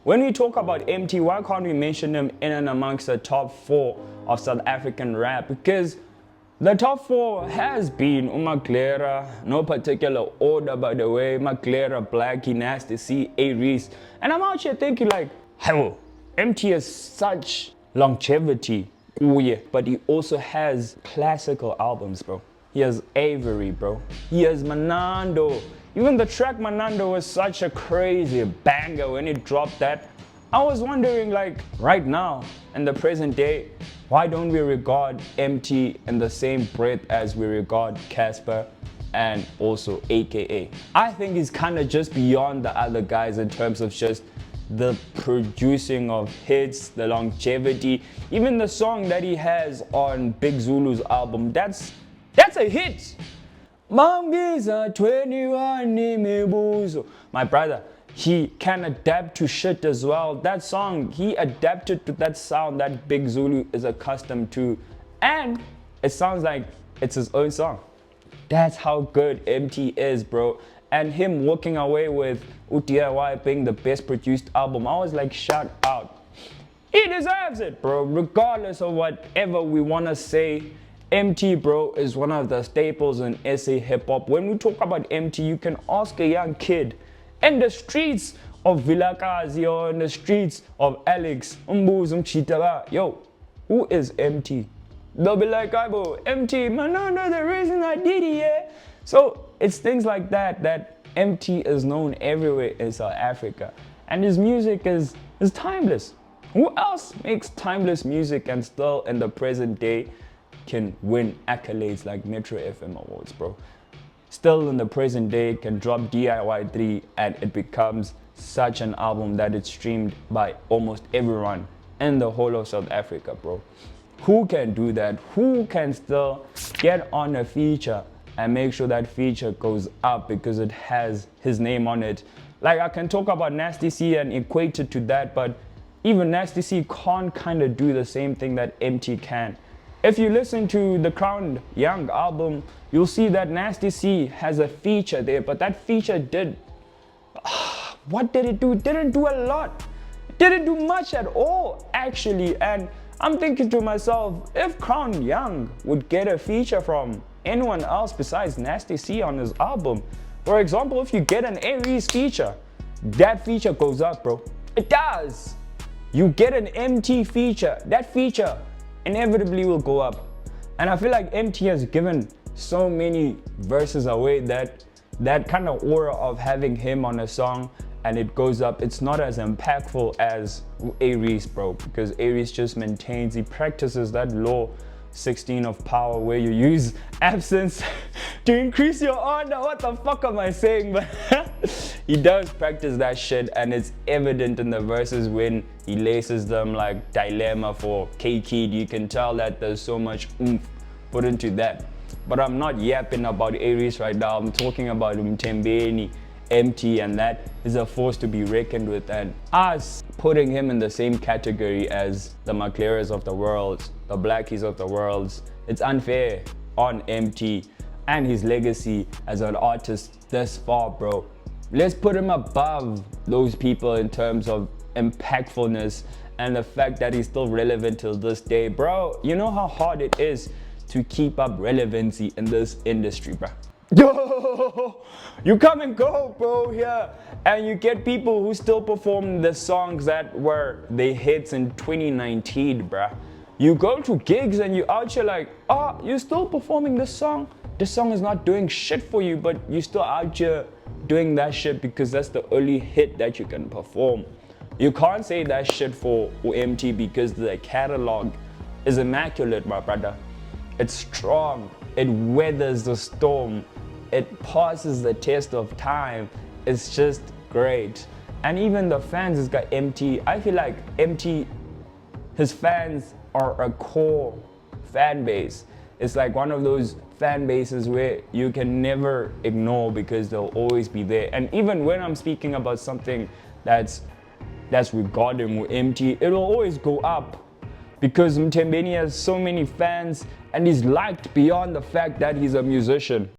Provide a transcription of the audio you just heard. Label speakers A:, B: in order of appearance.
A: When we talk about Emtee, why can't we mention him in and amongst the top 4 of South African rap? Because the top 4 has been Umaglera, no particular order by the way, Maglera, Blackie, Nasty C, A-Reece. And I'm out here thinking like, hey, Emtee has such longevity, but he also has classical albums, bro. He has Avery, bro. He has Manando. Even the track Manando was such a crazy banger when it dropped that. I was wondering like, right now, in the present day, why don't we regard Emtee in the same breath as we regard Casper and also AKA? I think he's kind of just beyond the other guys in terms of just the producing of hits, the longevity. Even the song that he has on Big Zulu's album, that's a hit. Mambiza 21 imibuzo. My brother, he can adapt to shit as well. That song, he adapted to that sound that Big Zulu is accustomed to. And it sounds like it's his own song. That's how good Emtee is, bro. And him walking away with DIY being the best produced album, I was like, shout out. He deserves it, bro. Regardless of whatever we want to say, Emtee, bro, is one of the staples in SA hip-hop. When we talk about Emtee, you can ask a young kid in the streets of Vilakazi or in the streets of Alex, yo, who is Emtee? They'll be like, Emtee, man, no, the reason I did it, yeah. So it's things like that Emtee is known everywhere in South Africa. And his music is timeless. Who else makes timeless music and still in the present day can win accolades like Metro FM Awards, bro? Still in the present day can drop DIY 3 and it becomes such an album that it's streamed by almost everyone in the whole of South Africa, bro. Who can do that? Who can still get on a feature and make sure that feature goes up because it has his name on it? Like, I can talk about Nasty C and equate it to that, but even Nasty C can't kind of do the same thing that Emtee can. If you listen to the Crowned Young album, you'll see that Nasty C has a feature there, but that feature did, what did it do? It didn't do a lot. It didn't do much at all, actually. And I'm thinking to myself, if Crowned Young would get a feature from anyone else besides Nasty C on his album, for example, if you get an A-Reece feature, that feature goes up, bro. It does. You get an Emtee feature, that feature inevitably will go up. And I feel like Emtee has given so many verses away that kind of aura of having him on a song and it goes up, it's not as impactful as A-Reece, bro, because A-Reece just maintains, he practices that law 16 of power where you use absence to increase your honor. What the fuck am I saying? But he does practice that shit and it's evident in the verses when he laces them like Dilemma for K-Kid. You can tell that there's so much oomph put into that. But I'm not yapping about A-Reece right now. I'm talking about Mtembeni, Emtee, and that is a force to be reckoned with. And us putting him in the same category as the Magleras of the world, the Blackies of the world, it's unfair on Emtee and his legacy as an artist this far, bro. Let's put him above those people in terms of impactfulness and the fact that he's still relevant till this day, bro. You know how hard it is to keep up relevancy in this industry, bro. Yo, you come and go, bro, here, and you get people who still perform the songs that were the hits in 2019, bruh. You go to gigs and you out here like, oh, you're still performing this song? This song is not doing shit for you, but you're still out here doing that shit because that's the only hit that you can perform. You can't say that shit for Emtee because the catalog is immaculate, my brother. It's strong, it weathers the storm, it passes the test of time. It's just great. And even the fans has got Emtee. I feel like Emtee, his fans are a core fan base. It's like one of those fan bases where you can never ignore because they'll always be there. And even when I'm speaking about something that's regarding Emtee, it'll always go up because Mtembeni has so many fans and he's liked beyond the fact that he's a musician.